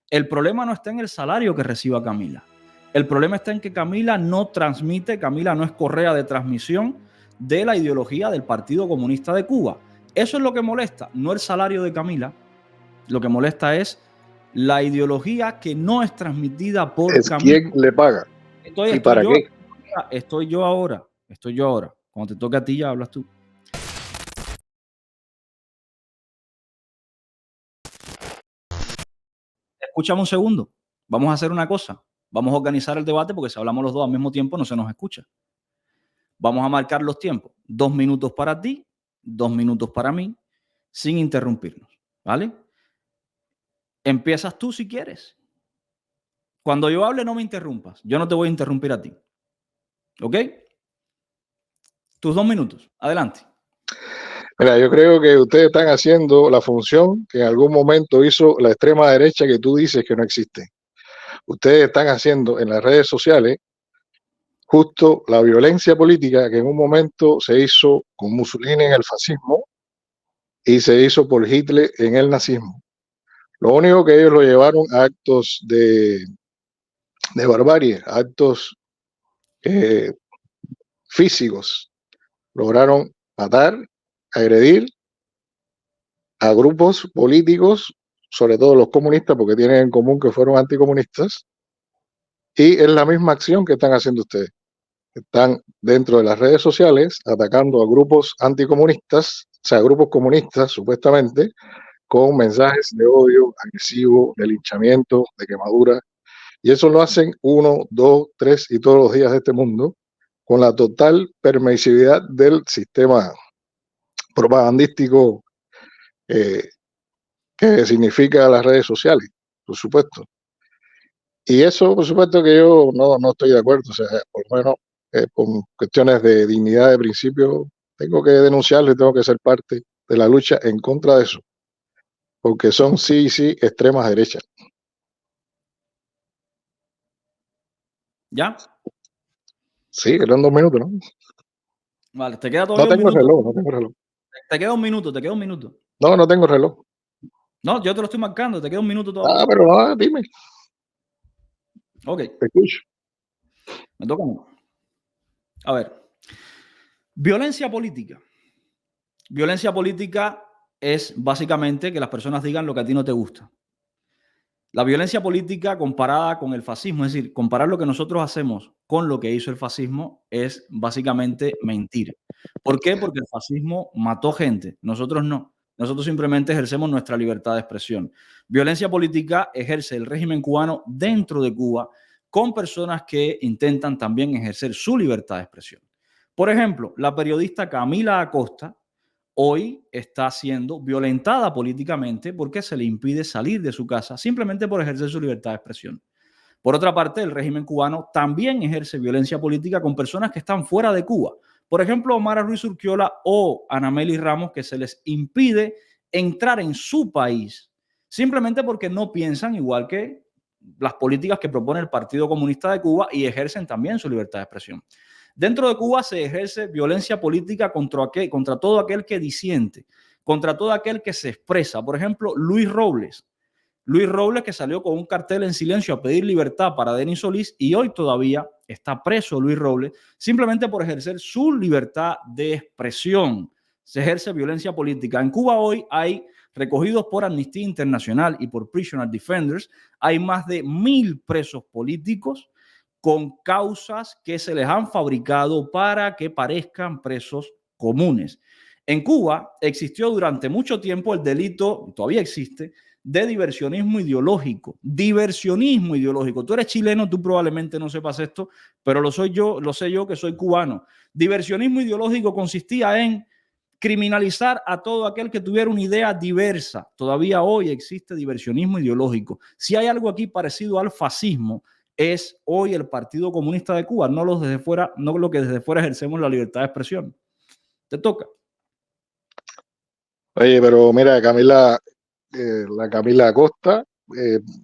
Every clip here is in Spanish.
El problema no está en el salario que reciba Camila. El problema está en que Camila no transmite, Camila no es correa de transmisión de la ideología del Partido Comunista de Cuba. Eso es lo que molesta, no el salario de Camila. Lo que molesta es la ideología que no es transmitida por Camila. ¿Quién le paga? ¿Y para qué? Estoy yo ahora. Cuando te toque a ti ya hablas tú. Escúchame un segundo. Vamos a hacer una cosa. Vamos a organizar el debate porque si hablamos los dos al mismo tiempo no se nos escucha. Vamos a marcar los tiempos. 2 minutos para ti, 2 minutos para mí, sin interrumpirnos. ¿Vale? Empiezas tú si quieres. Cuando yo hable no me interrumpas. Yo no te voy a interrumpir a ti. ¿Ok? Tus 2 minutos. Adelante. Mira, yo creo que ustedes están haciendo la función que en algún momento hizo la extrema derecha que tú dices que no existe. Ustedes están haciendo en las redes sociales justo la violencia política que en un momento se hizo con Mussolini en el fascismo y se hizo por Hitler en el nazismo. Lo único que ellos lo llevaron a actos de barbarie, actos físicos. Lograron matar, agredir a grupos políticos, sobre todo los comunistas, porque tienen en común que fueron anticomunistas, y es la misma acción que están haciendo ustedes. Están dentro de las redes sociales atacando a grupos anticomunistas, o sea, grupos comunistas supuestamente, con mensajes de odio, agresivo, de linchamiento, de quemadura, y eso lo hacen 1, 2, 3 y todos los días de este mundo, con la total permisividad del sistema propagandístico que significa las redes sociales, por supuesto. Y eso, por supuesto, que yo no estoy de acuerdo. O sea, por lo menos por cuestiones de dignidad de principio, tengo que denunciarlo y tengo que ser parte de la lucha en contra de eso. Porque son sí extremas derechas. ¿Ya? Sí, eran 2 minutos, ¿no? Vale, te queda todavía no tengo un minuto. Reloj, no tengo reloj. Te queda un minuto. No tengo reloj. No, yo te lo estoy marcando, te queda un minuto todavía. Ah, pero no, dime. Ok. Te escucho. Me toca a mí. A ver. Violencia política. Violencia política es básicamente que las personas digan lo que a ti no te gusta. La violencia política comparada con el fascismo, es decir, comparar lo que nosotros hacemos con lo que hizo el fascismo es básicamente mentir. ¿Por qué? Porque el fascismo mató gente, nosotros no. Nosotros simplemente ejercemos nuestra libertad de expresión. Violencia política ejerce el régimen cubano dentro de Cuba con personas que intentan también ejercer su libertad de expresión. Por ejemplo, la periodista Camila Acosta hoy está siendo violentada políticamente porque se le impide salir de su casa simplemente por ejercer su libertad de expresión. Por otra parte, el régimen cubano también ejerce violencia política con personas que están fuera de Cuba. Por ejemplo, Omar Ruiz Urquiola o Anameli Ramos, que se les impide entrar en su país simplemente porque no piensan igual que las políticas que propone el Partido Comunista de Cuba y ejercen también su libertad de expresión. Dentro de Cuba se ejerce violencia política contra todo aquel que disiente, contra todo aquel que se expresa. Por ejemplo, Luis Robles, que salió con un cartel en silencio a pedir libertad para Denis Solís y hoy todavía está preso Luis Robles simplemente por ejercer su libertad de expresión. Se ejerce violencia política. En Cuba hoy hay, recogidos por Amnistía Internacional y por Prisoner Defenders, hay más de 1,000 presos políticos con causas que se les han fabricado para que parezcan presos comunes. En Cuba existió durante mucho tiempo el delito, todavía existe, de diversionismo ideológico. Diversionismo ideológico. Tú eres chileno, tú probablemente no sepas esto, pero lo sé yo que soy cubano. Diversionismo ideológico consistía en criminalizar a todo aquel que tuviera una idea diversa. Todavía hoy existe diversionismo ideológico. Si hay algo aquí parecido al fascismo, es hoy el Partido Comunista de Cuba, no lo que desde fuera ejercemos la libertad de expresión. Te toca. Oye, pero mira, Camila, la Camila Acosta,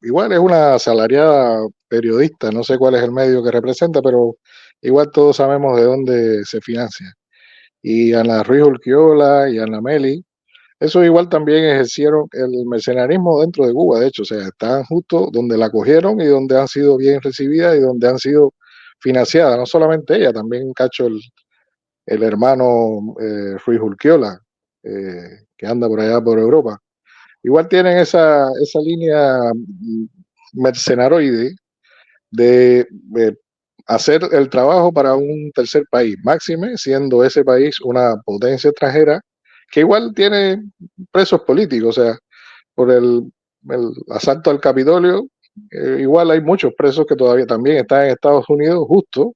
igual es una asalariada periodista, no sé cuál es el medio que representa, pero igual todos sabemos de dónde se financia. Y Ana Ruiz Urquiola y Ana Meli Eso igual también ejercieron el mercenarismo dentro de Cuba, de hecho, o sea, están justo donde la cogieron y donde han sido bien recibidas y donde han sido financiadas, no solamente ella, también Cacho, el hermano Ruiz Urquiola, que anda por allá por Europa. Igual tienen esa línea mercenaroide de hacer el trabajo para un tercer país, máxime siendo ese país una potencia extranjera que igual tiene presos políticos, o sea, por el asalto al Capitolio, igual hay muchos presos que todavía también están en Estados Unidos justo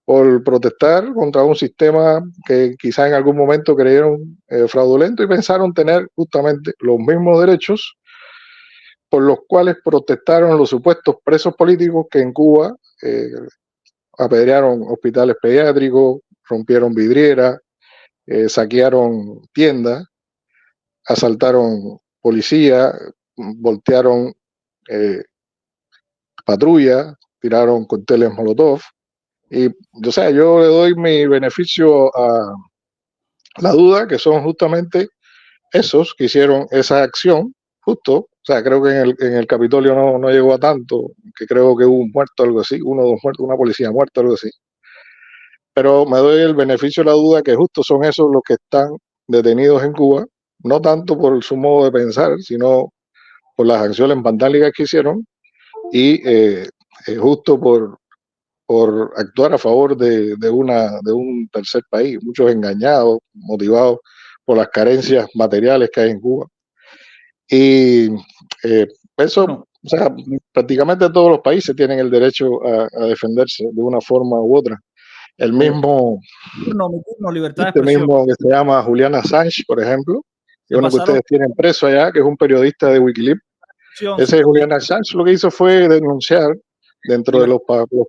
por protestar contra un sistema que quizás en algún momento creyeron fraudulento y pensaron tener justamente los mismos derechos por los cuales protestaron los supuestos presos políticos que en Cuba apedrearon hospitales pediátricos, rompieron vidrieras, saquearon tiendas, asaltaron policía, voltearon patrullas, tiraron cócteles Molotov. Y, o sea, yo le doy mi beneficio a la duda que son justamente esos que hicieron esa acción, justo. O sea, creo que en el Capitolio no llegó a tanto, que creo que hubo un muerto, algo así, uno o dos muertos, una policía muerta, algo así. Pero me doy el beneficio de la duda que justo son esos los que están detenidos en Cuba, no tanto por su modo de pensar, sino por las acciones vandálicas que hicieron y justo por actuar a favor de un tercer país, muchos engañados, motivados por las carencias materiales que hay en Cuba. Y eso, Bueno, o sea, prácticamente todos los países tienen el derecho a defenderse de una forma u otra. El mismo, mi turno, libertad de este expresión. mismo que se llama Julian Assange, por ejemplo, que Se es uno que pasaron ustedes tienen preso allá, que es un periodista de Wikileaks. Ese Julian Assange lo que hizo fue denunciar dentro de los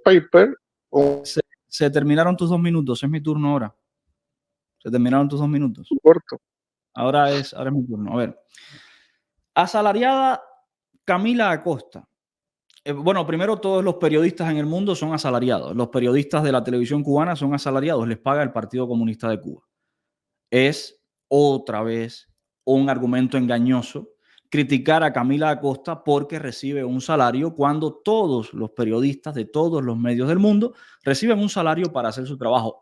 papers. Se terminaron tus 2 minutos, es mi turno ahora. Se terminaron tus 2 minutos. Corto. Ahora es mi turno. A ver. Asalariada Camila Acosta. Bueno, primero todos los periodistas en el mundo son asalariados. Los periodistas de la televisión cubana son asalariados, les paga el Partido Comunista de Cuba. Es otra vez un argumento engañoso criticar a Camila Acosta porque recibe un salario cuando todos los periodistas de todos los medios del mundo reciben un salario para hacer su trabajo.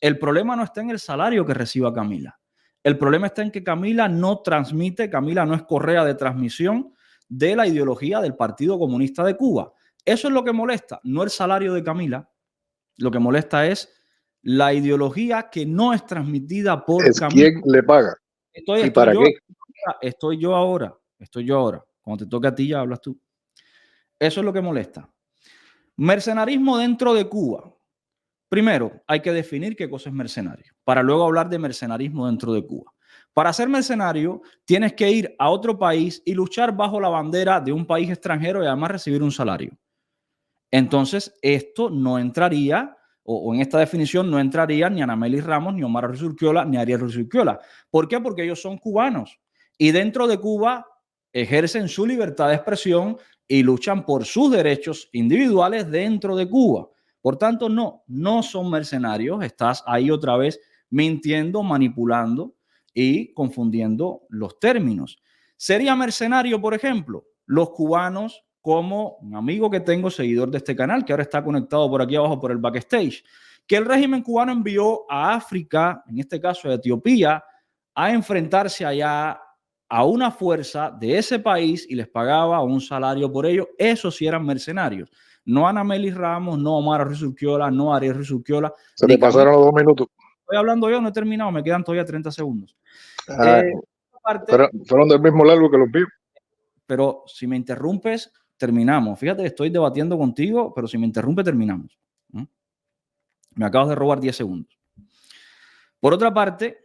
El problema no está en el salario que reciba Camila. El problema está en que Camila no transmite, Camila no es correa de transmisión de la ideología del Partido Comunista de Cuba. Eso es lo que molesta, no el salario de Camila. Lo que molesta es la ideología que no es transmitida por es Camila. quién le paga y para qué. Estoy yo ahora. Cuando te toque a ti ya hablas tú. Eso es lo que molesta. Mercenarismo dentro de Cuba. Primero, hay que definir qué cosa es mercenario, para luego hablar de mercenarismo dentro de Cuba. Para ser mercenario, tienes que ir a otro país y luchar bajo la bandera de un país extranjero y además recibir un salario. Entonces, esto no entraría, o en esta definición no entraría ni Anamelis Ramos, ni Omar Ruiz Urquiola, ni Ariel Ruiz Urquiola. ¿Por qué? Porque ellos son cubanos y dentro de Cuba ejercen su libertad de expresión y luchan por sus derechos individuales dentro de Cuba. Por tanto, no son mercenarios. Estás ahí otra vez mintiendo, manipulando y confundiendo los términos. ¿Sería mercenario, por ejemplo, los cubanos, como un amigo que tengo, seguidor de este canal, que ahora está conectado por aquí abajo por el backstage, que el régimen cubano envió a África, en este caso a Etiopía, a enfrentarse allá a una fuerza de ese país y les pagaba un salario por ello? Esos sí eran mercenarios. No Anamelis Ramos, no Omar Ruiz Urquiola, no Ariel Ruiz Urquiola. Se te pasaron los 2 minutos. Estoy hablando yo, no he terminado, me quedan todavía 30 segundos. Fueron del mismo largo que los vivos. Pero si me interrumpes, terminamos. Fíjate que estoy debatiendo contigo, pero si me interrumpe, terminamos. Me acabas de robar 10 segundos. Por otra parte,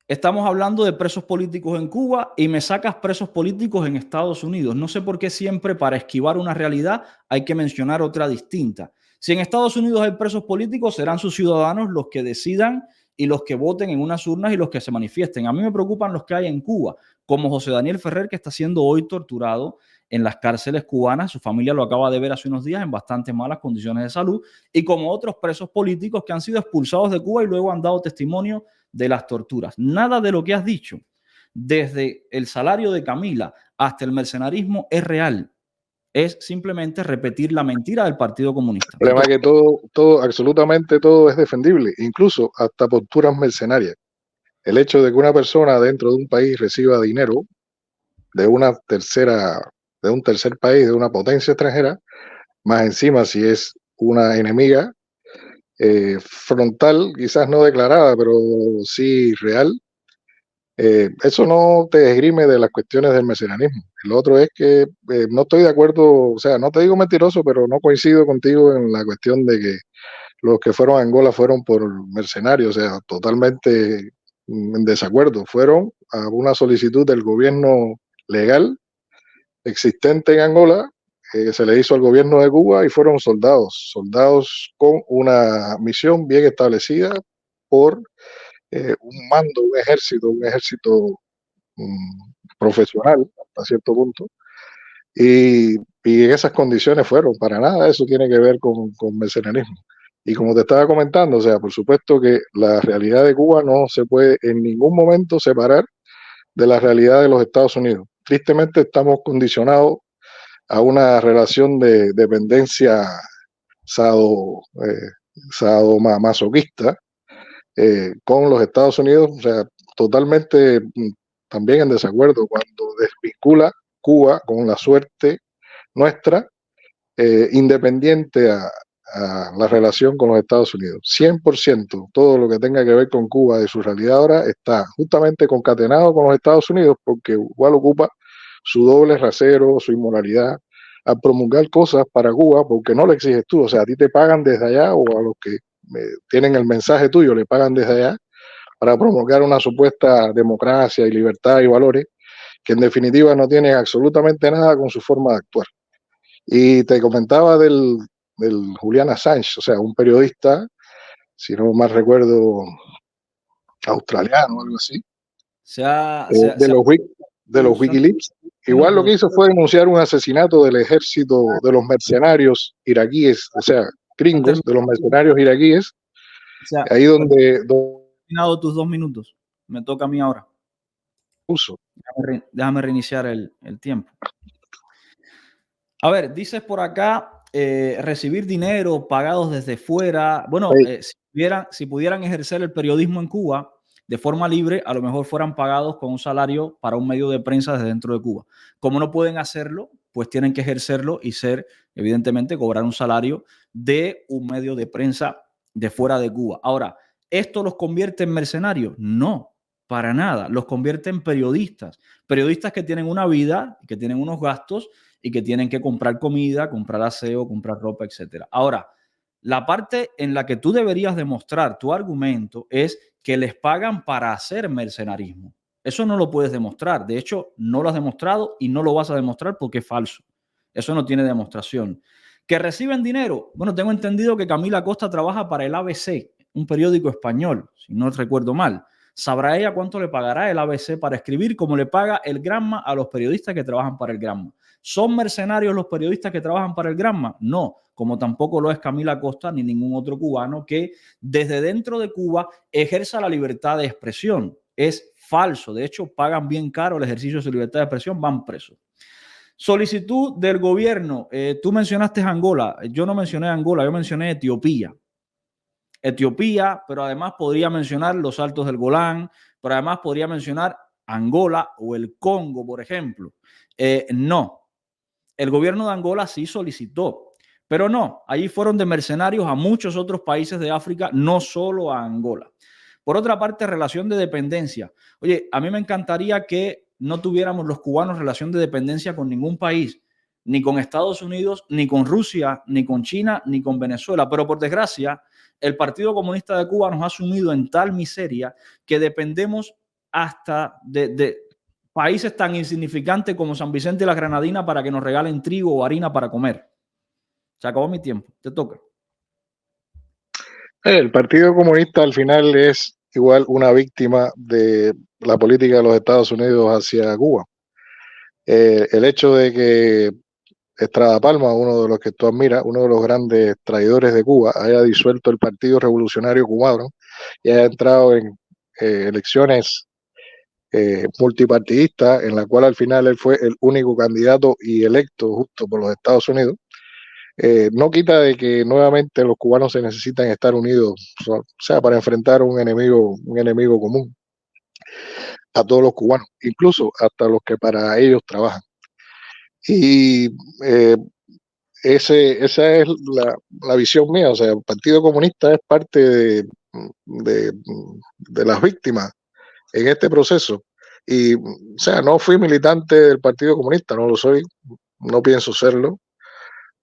estamos hablando de presos políticos en Cuba y me sacas presos políticos en Estados Unidos. No sé por qué siempre para esquivar una realidad hay que mencionar otra distinta. Si en Estados Unidos hay presos políticos, serán sus ciudadanos los que decidan y los que voten en unas urnas y los que se manifiesten. A mí me preocupan los que hay en Cuba, como José Daniel Ferrer, que está siendo hoy torturado en las cárceles cubanas. Su familia lo acaba de ver hace unos días en bastante malas condiciones de salud, y como otros presos políticos que han sido expulsados de Cuba y luego han dado testimonio de las torturas. Nada de lo que has dicho desde el salario de Camila hasta el mercenarismo es real. Es simplemente repetir la mentira del Partido Comunista. El problema es que todo, absolutamente todo es defendible, incluso hasta posturas mercenarias. El hecho de que una persona dentro de un país reciba dinero de una de un tercer país, de una potencia extranjera, más encima si es una enemiga frontal, quizás no declarada, pero sí real, eso no te desgrime de las cuestiones del mercenarismo. Lo otro es que no estoy de acuerdo, o sea, no te digo mentiroso, pero no coincido contigo en la cuestión de que los que fueron a Angola fueron por mercenarios, o sea, totalmente en desacuerdo. Fueron a una solicitud del gobierno legal existente en Angola, se le hizo al gobierno de Cuba y fueron soldados con una misión bien establecida por un mando, un ejército profesional hasta cierto punto, y en esas condiciones fueron, para nada eso tiene que ver con mercenarismo. Y como te estaba comentando, o sea, por supuesto que la realidad de Cuba no se puede en ningún momento separar de la realidad de los Estados Unidos. Tristemente estamos condicionados a una relación de dependencia sadomasoquista con los Estados Unidos, o sea, totalmente también en desacuerdo cuando desvincula Cuba con la suerte nuestra, independiente a la relación con los Estados Unidos. 100% todo lo que tenga que ver con Cuba de su realidad ahora está justamente concatenado con los Estados Unidos porque igual ocupa su doble rasero, su inmoralidad, a promulgar cosas para Cuba porque no lo exiges tú, o sea, a ti te pagan desde allá o a los que tienen el mensaje tuyo le pagan desde allá para promulgar una supuesta democracia y libertad y valores que en definitiva no tienen absolutamente nada con su forma de actuar. Y te comentaba del Julian Assange, o sea, un periodista, si no mal recuerdo, australiano o algo así, de los Wikileaks. Igual lo que hizo fue denunciar un asesinato del ejército de los mercenarios iraquíes, o sea, gringos, de los mercenarios iraquíes, o sea, ahí donde terminado tus 2 minutos. Me toca a mí ahora. puso. Déjame reiniciar el tiempo. A ver, dices por acá recibir dinero pagados desde fuera. Bueno, si pudieran ejercer el periodismo en Cuba de forma libre, a lo mejor fueran pagados con un salario para un medio de prensa desde dentro de Cuba. Como no pueden hacerlo, pues tienen que ejercerlo y ser, evidentemente, cobrar un salario de un medio de prensa de fuera de Cuba. Ahora, ¿esto los convierte en mercenarios? No, para nada. Los convierte en periodistas. Periodistas que tienen una vida, que tienen unos gastos y que tienen que comprar comida, comprar aseo, comprar ropa, etc. Ahora, la parte en la que tú deberías demostrar tu argumento es que les pagan para hacer mercenarismo. Eso no lo puedes demostrar. De hecho, no lo has demostrado y no lo vas a demostrar porque es falso. Eso no tiene demostración. ¿Que reciben dinero? Bueno, tengo entendido que Camila Costa trabaja para el ABC, un periódico español, si no recuerdo mal. ¿Sabrá ella cuánto le pagará el ABC para escribir, como le paga el Granma a los periodistas que trabajan para el Granma? ¿Son mercenarios los periodistas que trabajan para el Granma? No, como tampoco lo es Camila Costa ni ningún otro cubano que desde dentro de Cuba ejerza la libertad de expresión. Es falso. De hecho, pagan bien caro el ejercicio de su libertad de expresión, van presos. Solicitud del gobierno. Tú mencionaste Angola. Yo no mencioné Angola, yo mencioné Etiopía. Etiopía, pero además podría mencionar los Altos del Golán, pero además podría mencionar Angola o el Congo, por ejemplo. No. El gobierno de Angola sí solicitó, pero no, allí fueron de mercenarios a muchos otros países de África, no solo a Angola. Por otra parte, relación de dependencia. Oye, a mí me encantaría que no tuviéramos los cubanos relación de dependencia con ningún país, ni con Estados Unidos, ni con Rusia, ni con China, ni con Venezuela. Pero por desgracia, el Partido Comunista de Cuba nos ha sumido en tal miseria que dependemos hasta de países tan insignificantes como San Vicente y la Granadina para que nos regalen trigo o harina para comer. Se acabó mi tiempo. Te toca. El Partido Comunista al final es igual una víctima de la política de los Estados Unidos hacia Cuba. El hecho de que Estrada Palma, uno de los que tú admiras, uno de los grandes traidores de Cuba, haya disuelto el Partido Revolucionario Cubano y haya entrado en elecciones multipartidista, en la cual al final él fue el único candidato y electo justo por los Estados Unidos, no quita de que nuevamente los cubanos se necesitan estar unidos, o sea, para enfrentar un enemigo común a todos los cubanos, incluso hasta los que para ellos trabajan. Y esa es la visión mía. O sea, el Partido Comunista es parte de las víctimas en este proceso. Y, o sea, no fui militante del Partido Comunista, no lo soy, no pienso serlo,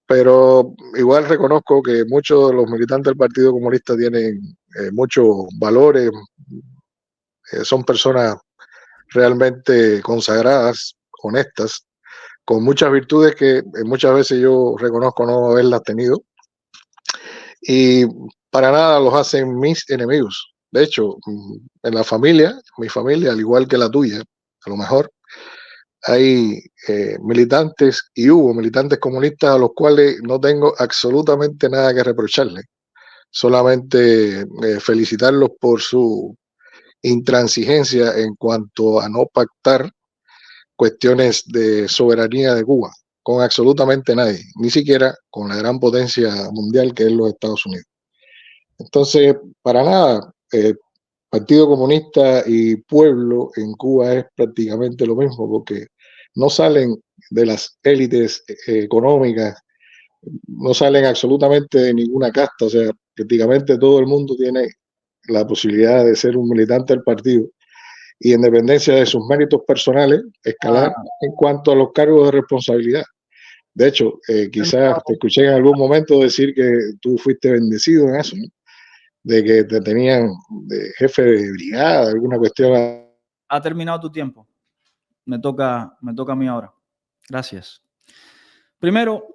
pero igual reconozco que muchos de los militantes del Partido Comunista tienen muchos valores, son personas realmente consagradas, honestas, con muchas virtudes que muchas veces yo reconozco no haberlas tenido, y para nada los hacen mis enemigos. De hecho, en la familia, mi familia, al igual que la tuya, a lo mejor, hay militantes y hubo militantes comunistas a los cuales no tengo absolutamente nada que reprocharles. Solamente felicitarlos por su intransigencia en cuanto a no pactar cuestiones de soberanía de Cuba con absolutamente nadie, ni siquiera con la gran potencia mundial que es los Estados Unidos. Entonces, para nada, Partido Comunista y pueblo en Cuba es prácticamente lo mismo, porque no salen de las élites económicas, no salen absolutamente de ninguna casta. O sea, prácticamente todo el mundo tiene la posibilidad de ser un militante del partido y, en dependencia de sus méritos personales, escalar en cuanto a los cargos de responsabilidad. De hecho, quizás te escuché en algún momento decir que tú fuiste bendecido en eso, ¿no? De que te tenían de jefe de brigada, alguna cuestión. Ha terminado tu tiempo. Me toca a mí ahora. Gracias. Primero,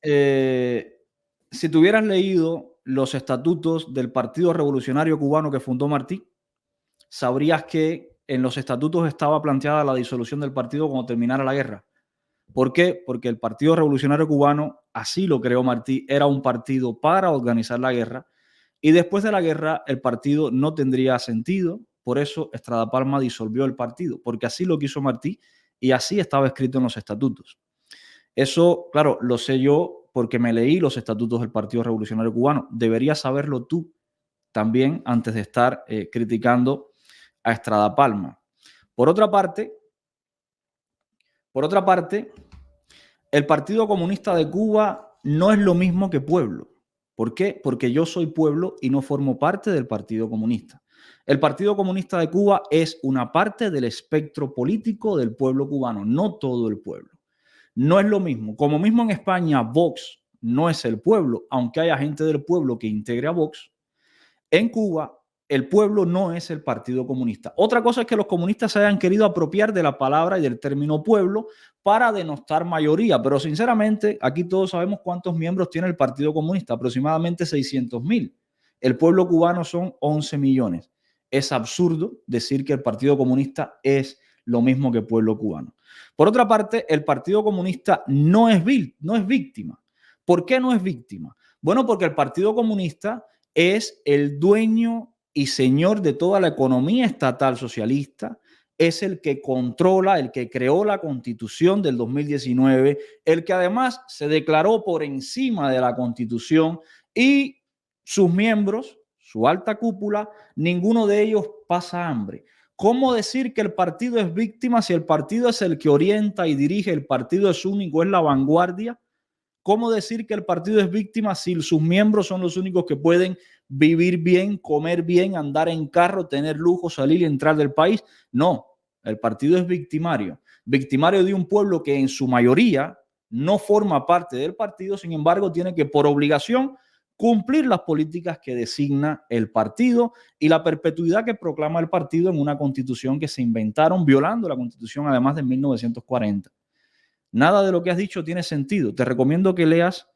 si tú hubieras leído los estatutos del Partido Revolucionario Cubano que fundó Martí, sabrías que en los estatutos estaba planteada la disolución del partido cuando terminara la guerra. ¿Por qué? Porque el Partido Revolucionario Cubano, así lo creó Martí, era un partido para organizar la guerra, y después de la guerra el partido no tendría sentido. Por eso Estrada Palma disolvió el partido, porque así lo quiso Martí y así estaba escrito en los estatutos. Eso, claro, lo sé yo porque me leí los estatutos del Partido Revolucionario Cubano. Deberías saberlo tú también antes de estar criticando a Estrada Palma. Por otra parte, el Partido Comunista de Cuba no es lo mismo que pueblo. ¿Por qué? Porque yo soy pueblo y no formo parte del Partido Comunista. El Partido Comunista de Cuba es una parte del espectro político del pueblo cubano, no todo el pueblo. No es lo mismo. Como mismo en España, Vox no es el pueblo, aunque haya gente del pueblo que integre a Vox. En Cuba, el pueblo no es el Partido Comunista. Otra cosa es que los comunistas se hayan querido apropiar de la palabra y del término pueblo para denostar mayoría, pero sinceramente aquí todos sabemos cuántos miembros tiene el Partido Comunista, aproximadamente 600.000. El pueblo cubano son 11 millones. Es absurdo decir que el Partido Comunista es lo mismo que el pueblo cubano. Por otra parte, el Partido Comunista no es víctima. ¿Por qué no es víctima? Bueno, porque el Partido Comunista es el dueño y señor de toda la economía estatal socialista, es el que controla, el que creó la Constitución del 2019, el que además se declaró por encima de la Constitución, y sus miembros, su alta cúpula, ninguno de ellos pasa hambre. ¿Cómo decir que el partido es víctima si el partido es el que orienta y dirige, el partido es único, es la vanguardia? ¿Cómo decir que el partido es víctima si sus miembros son los únicos que pueden vivir bien, comer bien, andar en carro, tener lujo, salir y entrar del país? No, el partido es victimario. Victimario de un pueblo que en su mayoría no forma parte del partido, sin embargo, tiene que por obligación cumplir las políticas que designa el partido y la perpetuidad que proclama el partido en una constitución que se inventaron violando la constitución además de 1940. Nada de lo que has dicho tiene sentido. Te recomiendo que leas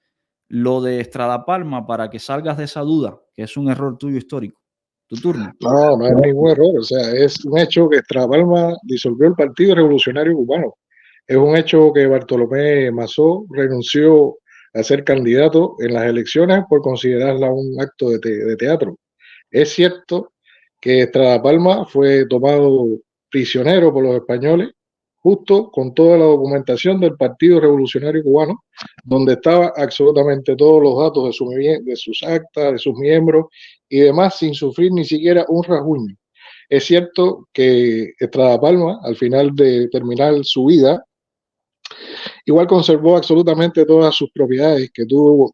lo de Estrada Palma para que salgas de esa duda, que es un error tuyo histórico. Tu turno. No, no es ningún error. O sea, es un hecho que Estrada Palma disolvió el Partido Revolucionario Cubano. Es un hecho que Bartolomé Mazó renunció a ser candidato en las elecciones por considerarla un acto de teatro. Es cierto que Estrada Palma fue tomado prisionero por los españoles, justo con toda la documentación del Partido Revolucionario Cubano, donde estaba absolutamente todos los datos de sus actas, de sus miembros y demás, sin sufrir ni siquiera un rasguño. Es cierto que Estrada Palma, al final de terminar su vida, igual conservó absolutamente todas sus propiedades que tuvo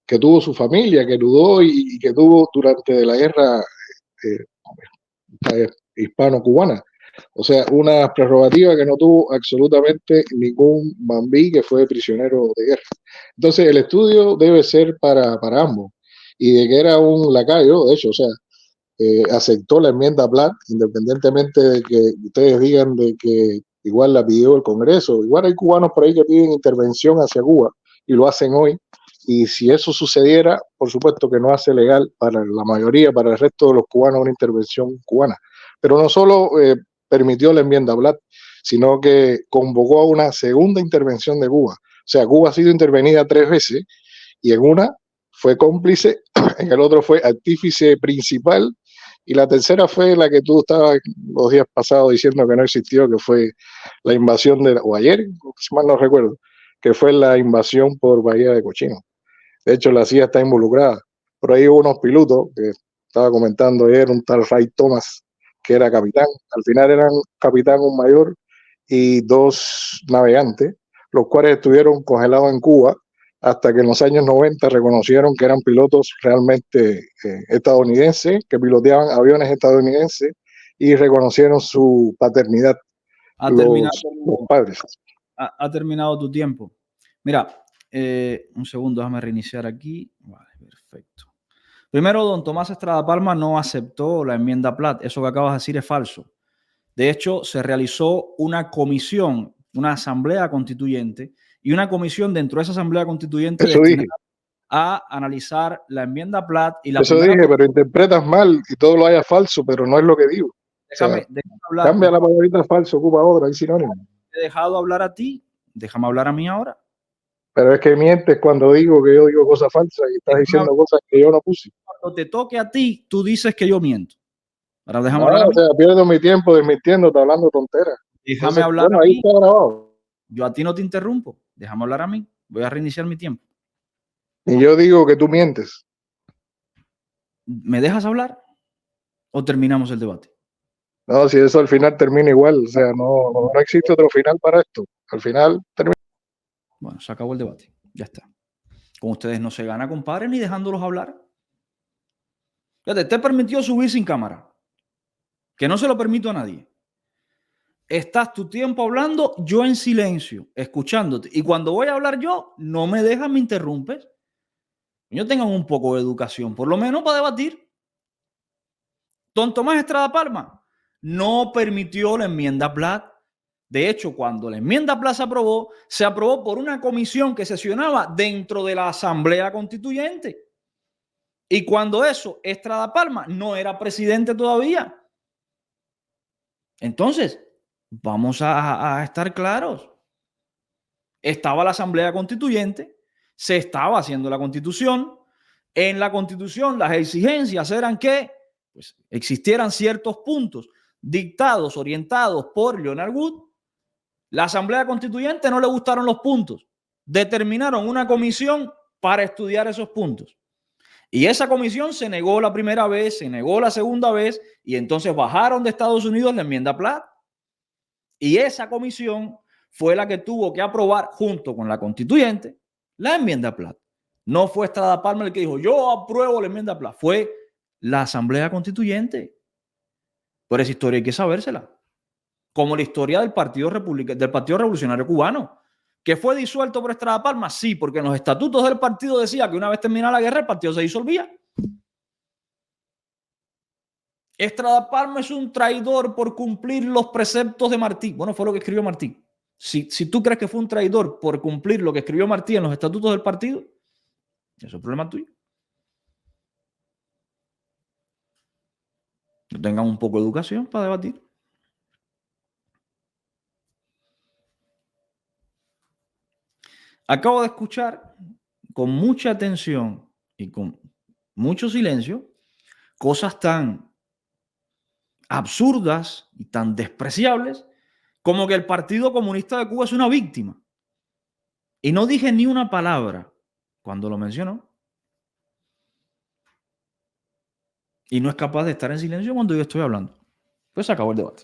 que tuvo su familia, que heredó y que tuvo durante la guerra hispano-cubana. O sea, una prerrogativa que no tuvo absolutamente ningún mambí que fue prisionero de guerra. Entonces, el estudio debe ser para ambos. Y de que era un lacayo, de hecho, o sea, aceptó la enmienda Platt, independientemente de que ustedes digan de que igual la pidió el Congreso. Igual hay cubanos por ahí que piden intervención hacia Cuba y lo hacen hoy. Y si eso sucediera, por supuesto que no hace legal para la mayoría, para el resto de los cubanos, una intervención cubana. Pero no solo permitió la enmienda Blatt, sino que convocó a una segunda intervención de Cuba. O sea, Cuba ha sido intervenida 3 veces y en una fue cómplice, en el otro fue artífice principal y la tercera fue la que tú estabas los días pasados diciendo que no existió, que fue la invasión o ayer, si mal no recuerdo, que fue la invasión por Bahía de Cochinos. De hecho, la CIA está involucrada. Por ahí hubo unos pilotos que estaba comentando ayer, un tal Ray Thomas, que era capitán. Al final eran capitán, un mayor y 2 navegantes, los cuales estuvieron congelados en Cuba hasta que en los años 90 reconocieron que eran pilotos realmente estadounidenses, que piloteaban aviones estadounidenses y reconocieron su paternidad los padres. Ha terminado tu tiempo. Mira, un segundo, déjame reiniciar aquí. Vale, perfecto. Primero, don Tomás Estrada Palma no aceptó la enmienda Platt. Eso que acabas de decir es falso. De hecho, se realizó una comisión, una asamblea constituyente, y una comisión dentro de esa asamblea constituyente destinada a analizar la enmienda Platt y la Eso primera... dije, pero interpretas mal y todo lo haya falso, pero no es lo que digo. Déjame hablar. Cambia la palabrita falso, ocupa otra, hay sinónimo. Te he dejado hablar a ti, déjame hablar a mí ahora. Pero es que mientes cuando digo que yo digo cosas falsas y estás diciendo cosas que yo no puse. Cuando te toque a ti, tú dices que yo miento. Ahora déjame hablar a mí. O sea, pierdo mi tiempo desmintiéndote, hablando tonteras. Déjame hablar a ahí mí. está grabado. Yo a ti no te interrumpo. Déjame hablar a mí. Voy a reiniciar mi tiempo. Y yo digo que tú mientes. ¿Me dejas hablar o terminamos el debate? No, si eso al final termina igual. O sea, no existe otro final para esto. Al final termina. Bueno, se acabó el debate. Ya está. Con ustedes no se gana, compadre, ni dejándolos hablar. Fíjate, te permitió subir sin cámara. Que no se lo permito a nadie. Estás tu tiempo hablando, yo en silencio, escuchándote. Y cuando voy a hablar yo, no me dejas, me interrumpes. Yo tengan un poco de educación, por lo menos para debatir. Don Tomás Estrada Palma no permitió la enmienda Platt. De hecho, cuando la enmienda Platt se aprobó por una comisión que sesionaba dentro de la Asamblea Constituyente. Y cuando eso, Estrada Palma no era presidente todavía. Entonces, vamos a estar claros. Estaba la Asamblea Constituyente, se estaba haciendo la Constitución. En la Constitución las exigencias eran que pues, existieran ciertos puntos dictados, orientados por Leonard Wood. La Asamblea Constituyente no le gustaron los puntos. Determinaron una comisión para estudiar esos puntos. Y esa comisión se negó la primera vez, se negó la segunda vez, y entonces bajaron de Estados Unidos la enmienda Platt. Y esa comisión fue la que tuvo que aprobar junto con la constituyente la enmienda Platt. No fue Estrada Palma el que dijo yo apruebo la enmienda Platt, fue la Asamblea Constituyente. Por esa historia hay que sabérsela. Como la historia del Partido Revolucionario Cubano, que fue disuelto por Estrada Palma, sí, porque en los estatutos del partido decía que una vez terminada la guerra el partido se disolvía. Estrada Palma es un traidor por cumplir los preceptos de Martí. Bueno, fue lo que escribió Martí. Si tú crees que fue un traidor por cumplir lo que escribió Martí en los estatutos del partido, eso es un problema tuyo. Que tengan un poco de educación para debatir. Acabo de escuchar con mucha atención y con mucho silencio cosas tan absurdas y tan despreciables como que el Partido Comunista de Cuba es una víctima. Y no dije ni una palabra cuando lo mencionó. Y no es capaz de estar en silencio cuando yo estoy hablando. Pues se acabó el debate.